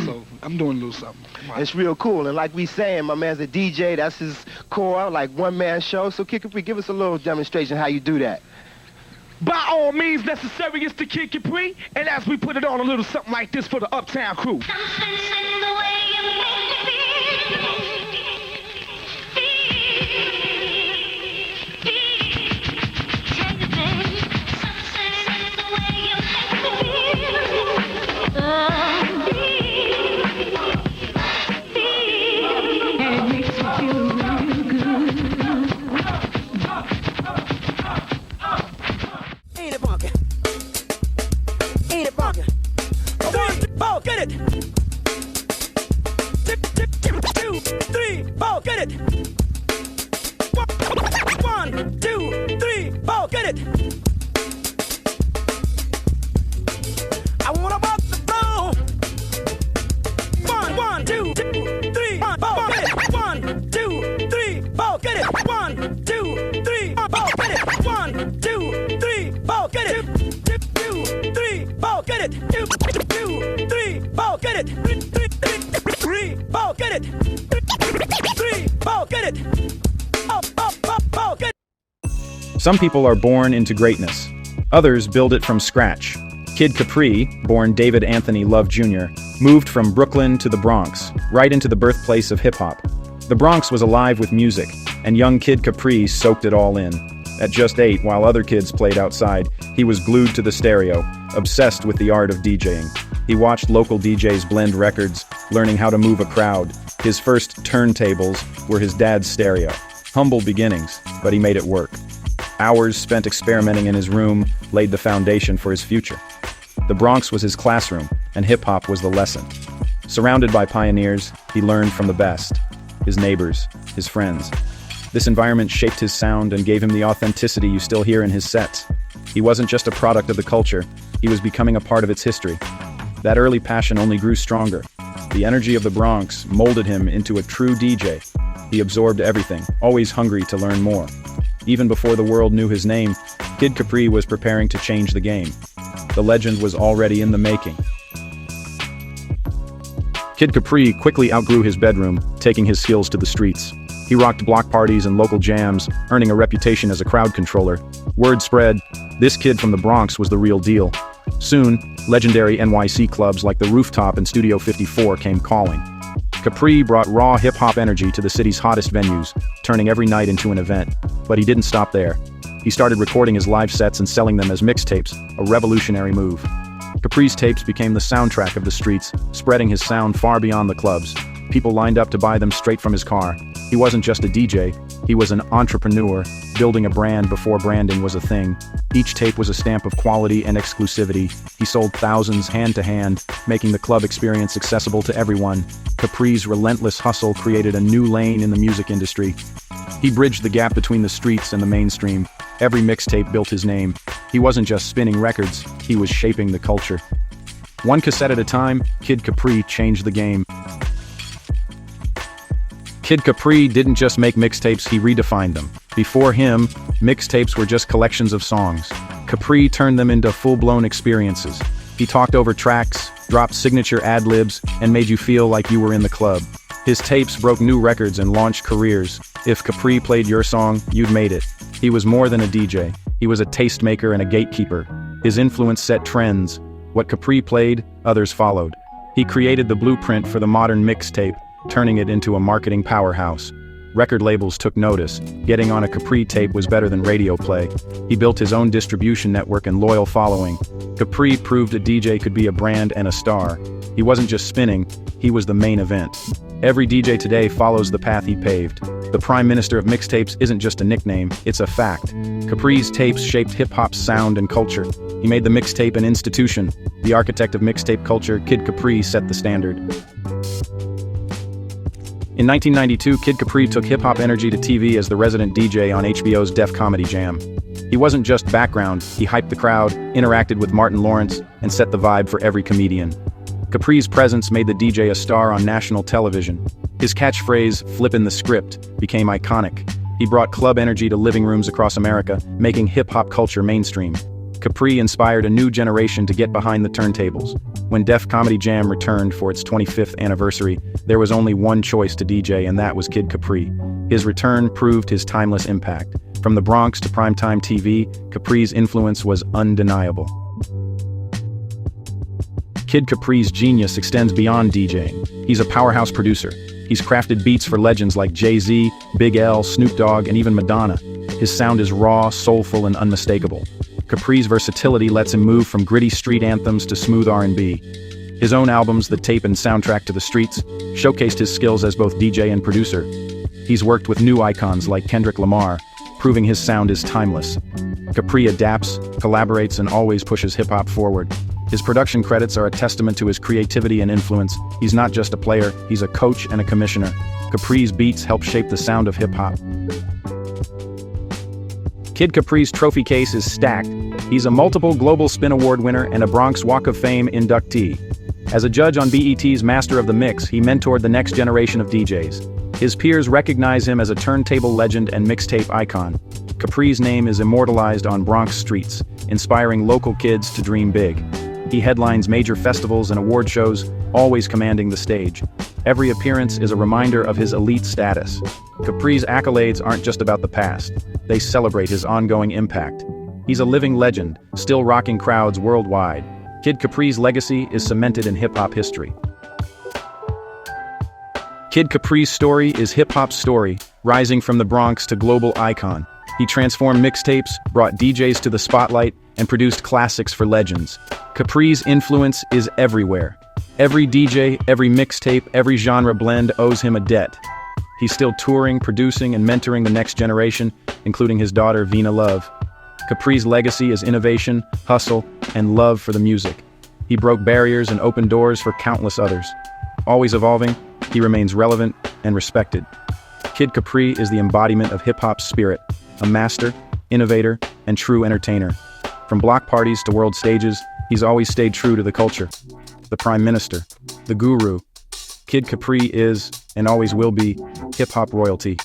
so I'm doing a little something. It's real cool, and like we saying, my man's a DJ, that's his core, like one-man show. So Kid Capri, give us a little demonstration how you do that. By all means necessary, it's the Kid Capri, and as we put it on a little something like this for the Uptown crew. Get it! 2, 3, 4, get it! 1, 2, 3, 4, get it! I wanna walk the floor. 1, 2, 3, 4, get it! 1, 2, 3, 4, get it! 1, 2, 3, 4, get it! 1, 2, 3, 4, get it! 2, 3, 4, get it! 2, 3, 4, get it! 3, 4, get it! 3, 4, get it! Oh, get it! Some people are born into greatness. Others build it from scratch. Kid Capri, born David Anthony Love Jr., moved from Brooklyn to the Bronx, right into the birthplace of hip-hop. The Bronx was alive with music, and young Kid Capri soaked it all in. At just 8, while other kids played outside, he was glued to the stereo, obsessed with the art of DJing. He watched local DJs blend records, learning how to move a crowd. His first turntables were his dad's stereo. Humble beginnings, but he made it work. Hours spent experimenting in his room laid the foundation for his future. The Bronx was his classroom, and hip-hop was the lesson. Surrounded by pioneers, he learned from the best. His neighbors, his friends. This environment shaped his sound and gave him the authenticity you still hear in his sets. He wasn't just a product of the culture, he was becoming a part of its history. That early passion only grew stronger. The energy of the Bronx molded him into a true DJ. He absorbed everything, always hungry to learn more. Even before the world knew his name, Kid Capri was preparing to change the game. The legend was already in the making. Kid Capri quickly outgrew his bedroom, taking his skills to the streets. He rocked block parties and local jams, earning a reputation as a crowd controller. Word spread, this kid from the Bronx was the real deal. Soon, legendary NYC clubs like the Rooftop and Studio 54 came calling. Capri brought raw hip-hop energy to the city's hottest venues, turning every night into an event. But he didn't stop there. He started recording his live sets and selling them as mixtapes, a revolutionary move. Capri's tapes became the soundtrack of the streets, spreading his sound far beyond the clubs. People lined up to buy them straight from his car. He wasn't just a DJ, he was an entrepreneur, building a brand before branding was a thing. Each tape was a stamp of quality and exclusivity. He sold thousands hand to hand, making the club experience accessible to everyone. Capri's relentless hustle created a new lane in the music industry. He bridged the gap between the streets and the mainstream. Every mixtape built his name. He wasn't just spinning records, he was shaping the culture. One cassette at a time, Kid Capri changed the game. Kid Capri didn't just make mixtapes, he redefined them. Before him, mixtapes were just collections of songs. Capri turned them into full-blown experiences. He talked over tracks, dropped signature ad-libs, and made you feel like you were in the club. His tapes broke new records and launched careers. If Capri played your song, you'd made it. He was more than a DJ. He was a tastemaker and a gatekeeper. His influence set trends. What Capri played, others followed. He created the blueprint for the modern mixtape, turning it into a marketing powerhouse. Record labels took notice. Getting on a Capri tape was better than radio play. He built his own distribution network and loyal following. Capri proved a DJ could be a brand and a star. He wasn't just spinning, he was the main event. Every DJ today follows the path he paved. The Prime Minister of mixtapes isn't just a nickname, it's a fact. Capri's tapes shaped hip-hop's sound and culture. He made the mixtape an institution. The architect of mixtape culture, Kid Capri, set the standard. In 1992, Kid Capri took hip-hop energy to TV as the resident DJ on HBO's Def Comedy Jam. He wasn't just background, he hyped the crowd, interacted with Martin Lawrence, and set the vibe for every comedian. Capri's presence made the DJ a star on national television. His catchphrase, "Flippin' the script," became iconic. He brought club energy to living rooms across America, making hip-hop culture mainstream. Capri inspired a new generation to get behind the turntables. When Def Comedy Jam returned for its 25th anniversary, there was only one choice to DJ, and that was Kid Capri. His return proved his timeless impact. From the Bronx to primetime TV, Capri's influence was undeniable. Kid Capri's genius extends beyond DJing. He's a powerhouse producer. He's crafted beats for legends like Jay-Z, Big L, Snoop Dogg, and even Madonna. His sound is raw, soulful, and unmistakable. Capri's versatility lets him move from gritty street anthems to smooth R&B. His own albums, The Tape and Soundtrack to the Streets, showcased his skills as both DJ and producer. He's worked with new icons like Kendrick Lamar, proving his sound is timeless. Capri adapts, collaborates, and always pushes hip-hop forward. His production credits are a testament to his creativity and influence. He's not just a player, he's a coach and a commissioner. Capri's beats help shape the sound of hip-hop. Kid Capri's trophy case is stacked. He's a multiple Global Spin Award winner and a Bronx Walk of Fame inductee. As a judge on BET's Master of the Mix, he mentored the next generation of DJs. His peers recognize him as a turntable legend and mixtape icon. Capri's name is immortalized on Bronx streets, inspiring local kids to dream big. He headlines major festivals and award shows, always commanding the stage. Every appearance is a reminder of his elite status. Capri's accolades aren't just about the past. They celebrate his ongoing impact. He's a living legend, still rocking crowds worldwide. Kid Capri's legacy is cemented in hip-hop history. Kid Capri's story is hip-hop's story, rising from the Bronx to global icon. He transformed mixtapes, brought DJs to the spotlight, and produced classics for legends. Capri's influence is everywhere. Every DJ, every mixtape, every genre blend owes him a debt. He's still touring, producing, and mentoring the next generation, including his daughter, Vina Love. Capri's legacy is innovation, hustle, and love for the music. He broke barriers and opened doors for countless others. Always evolving, he remains relevant and respected. Kid Capri is the embodiment of hip-hop's spirit, a master, innovator, and true entertainer. From block parties to world stages, he's always stayed true to the culture. The Prime Minister, the Guru. Kid Capri is, and always will be, hip-hop royalty.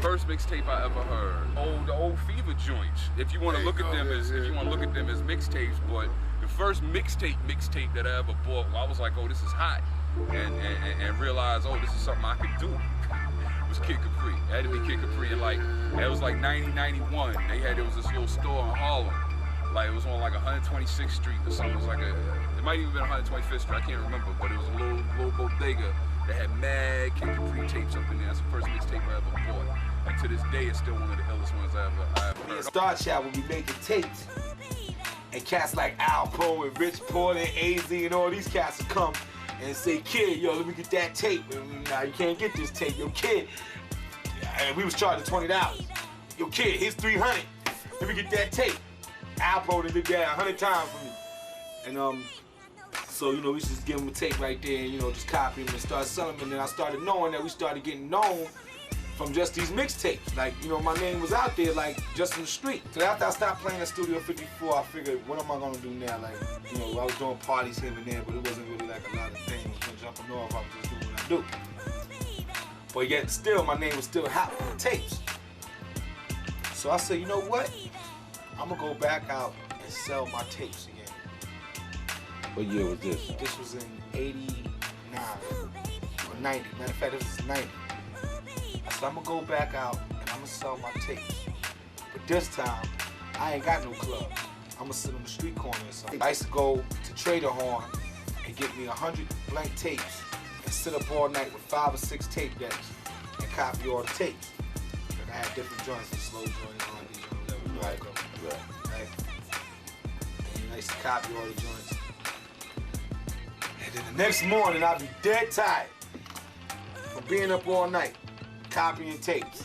First mixtape I ever heard. The old Fever joints. If you want to look at them as mixtapes, but the first mixtape that I ever bought, I was like, oh, this is hot, and realized, oh, this is something I could do. It was Kid Capri. It had to be Kid Capri, and it was like 90-91. There was this little store in Harlem. Like, it was on like 126th Street or something. It was like it might even been 125th Street, I can't remember, but it was a little bodega that had mad Kid Capri tapes up in there. That's the first mixtape I ever bought. And to this day, it's still one of the illest ones I ever heard. In Star Chat, when we made the tapes, and cats like Alpo and Rich Porter and AZ and all these cats would come and say, kid, yo, let me get that tape. Nah, you can't get this tape. Yo, kid, and we was charging $20. Yo, kid, here's $300. Let me get that tape. Alpo did that 100 times for me. And so, you know, we just give them a tape right there and, you know, just copy them and start selling them. And then I started knowing that we started getting known from just these mixtapes. Like, you know, my name was out there, like, just in the street. So after I stopped playing at Studio 54, I figured, what am I gonna do now? Like, you know, I was doing parties here and there, but it wasn't really like a lot of things. I was jumping off, I was just doing what I do. But yet still, my name was still hot on the tapes. So I said, you know what? I'm gonna go back out and sell my tapes again. What year was this? This was in 89 or 90. Matter of fact, it was 90. So I'm gonna go back out and I'm gonna sell my tapes. But this time, I ain't got no club. I'm gonna sit on the street corner or something. I used to go to Trader Horn and get me 100 blank tapes and sit up all night with 5 or 6 tape decks and copy all the tapes. Like I had different joints, the slow joints, R&B joints, whatever. Right. And I used to copy all the joints. And then the next morning, I'd be dead tired from being up all night, copying tapes.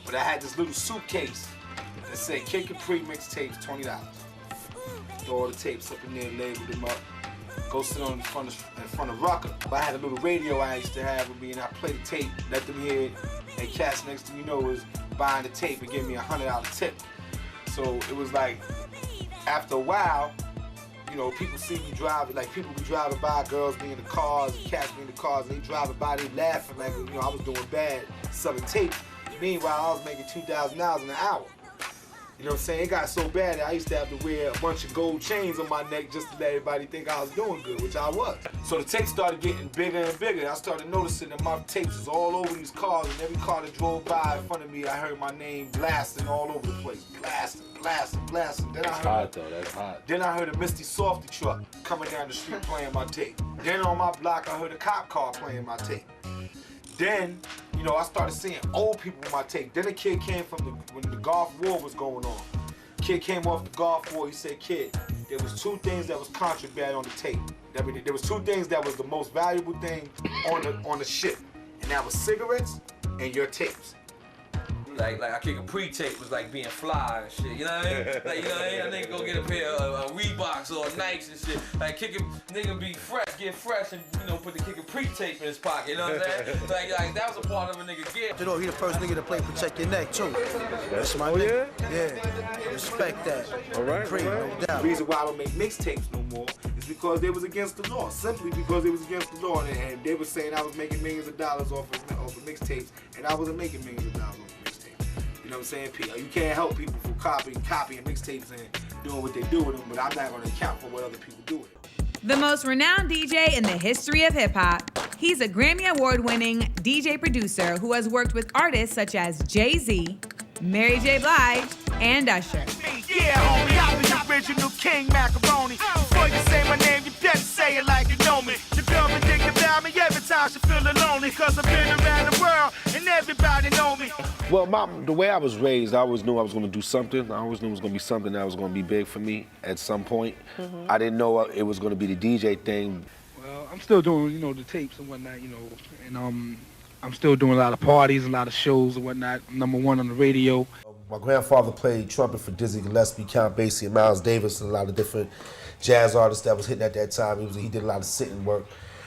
But I had this little suitcase that said Kid Capri mixtapes, $20. Throw all the tapes up in there, label them up, go sit on in front of Rucker. But I had a little radio I used to have with me, and I play the tape, let them hear it, and cats next to me know was buying the tape and giving me a $100 tip. So it was like, after a while, you know, people see me driving, like people be driving by, girls be in the cars, and cats be in the cars, and they driving by, they laughing like, you know, I was doing bad, selling tape. Meanwhile, I was making $2,000 an hour. You know what I'm saying? It got so bad that I used to have to wear a bunch of gold chains on my neck just to let everybody think I was doing good, which I was. So the tapes started getting bigger and bigger. I started noticing that my tapes is all over these cars, and every car that drove by in front of me, I heard my name blasting all over the place. Blasting, blasting, blasting. Then That's hot though, that's hot. Then I heard a Misty Softy truck coming down the street playing my tape. Then on my block, I heard a cop car playing my tape. Then, you know, I started seeing old people with my tape. Then a kid came from when the Gulf War was going on. Kid came off the Gulf War, he said, kid, there was two things that was contraband on the tape. I mean, there was two things that was the most valuable thing on the ship. And that was cigarettes and your tapes. Like I kick a pre-tape was like being fly and shit, you know what I mean? Like, you know what I mean? A nigga go get a pair of Reeboks or Nikes and shit. Like kicking, nigga be fresh, get fresh and, you know, put the kick a pre-tape in his pocket, you know what I'm saying? Like that was a part of a nigga gift. You know, he the first nigga to play Protect Your Neck too. That's my nigga. Yeah, respect that. All right, Free, no doubt. The reason why I don't make mixtapes no more is because they was against the law. Simply because it was against the law, and they were saying I was making millions of dollars off of mixtapes, and I wasn't making millions of dollars off of mixtapes. You know what I'm saying? You can't help people from copying mixtapes and doing what they do with them, but I'm not going to account for what other people do with them. The most renowned DJ in the history of hip-hop. He's a Grammy Award-winning DJ producer who has worked with artists such as Jay-Z, Mary J. Blige, and Usher. Yeah, homie, I'm the original King Macaroni. Before you say my name, you better say it like you know me. Your girl been thinking about me every time she feeling lonely, cause I've been around the world and everybody know me. Well, the way I was raised, I always knew I was going to do something. I always knew it was going to be something that was going to be big for me at some point. I didn't know it was going to be the DJ thing. Well, I'm still doing, you know, the tapes and whatnot, you know, and I'm still doing a lot of parties, a lot of shows and whatnot. I'm #1 on the radio. My grandfather played trumpet for Dizzy Gillespie, Count Basie, and Miles Davis, and a lot of different jazz artists that was hitting at that time. He did a lot of sitting work.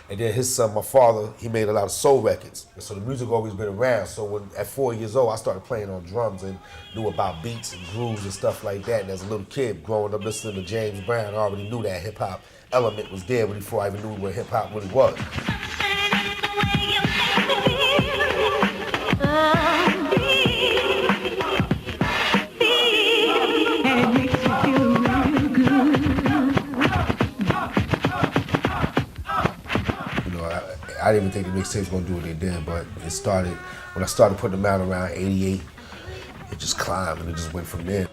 And then his son, my father, he made a lot of soul records. And so the music always been around. So at 4 years old, I started playing on drums and knew about beats and grooves and stuff like that. And as a little kid, growing up listening to James Brown, I already knew that hip-hop element was there before I even knew what hip-hop really was. I didn't even think the mixtapes was gonna do what they did, but it started, when I started putting them out around 88, it just climbed and it just went from there.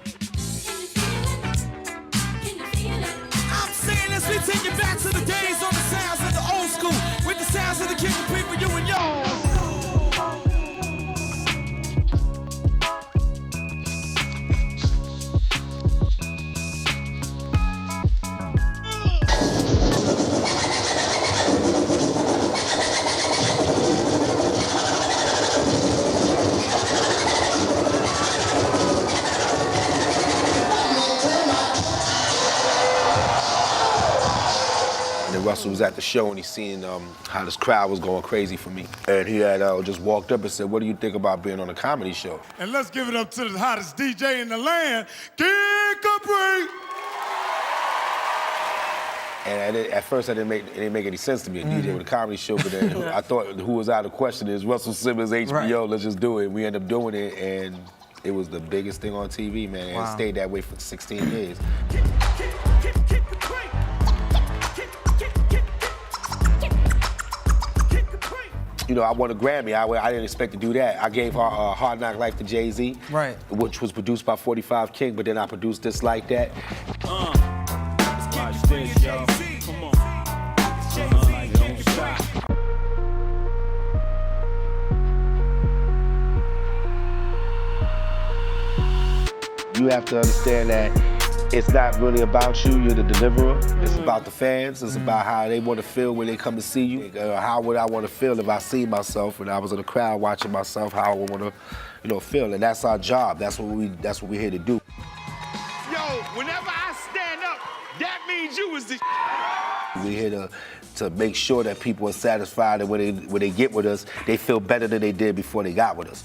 I'm saying let's take you back to the days on the sounds of the old school, with the sounds of the King Capri for you and y'all. Russell was at the show and he seen how this crowd was going crazy for me. And he had just walked up and said, what do you think about being on a comedy show? And let's give it up to the hottest DJ in the land, King Capri! And at first it didn't make any sense to me, a DJ with a comedy show, but then I thought who was out of question is Russell Simmons, HBO, right. Let's just do it. We ended up doing it and it was the biggest thing on TV, man, and it stayed that way for 16 years. You know, I won a Grammy. I didn't expect to do that. I gave Hard Knock Life to Jay-Z, right, which was produced by 45 King, but then I produced this like that. Watch this, y'all. Come on. Don't stop. You have to understand that it's not really about you, you're the deliverer. It's about the fans, it's about how they want to feel when they come to see you. How would I want to feel if I see myself when I was in the crowd watching myself, how I would want to, you know, feel. And that's our job, that's what we're here to do. Yo, whenever I stand up, that means you was the We're here to make sure that people are satisfied and when they get with us, they feel better than they did before they got with us.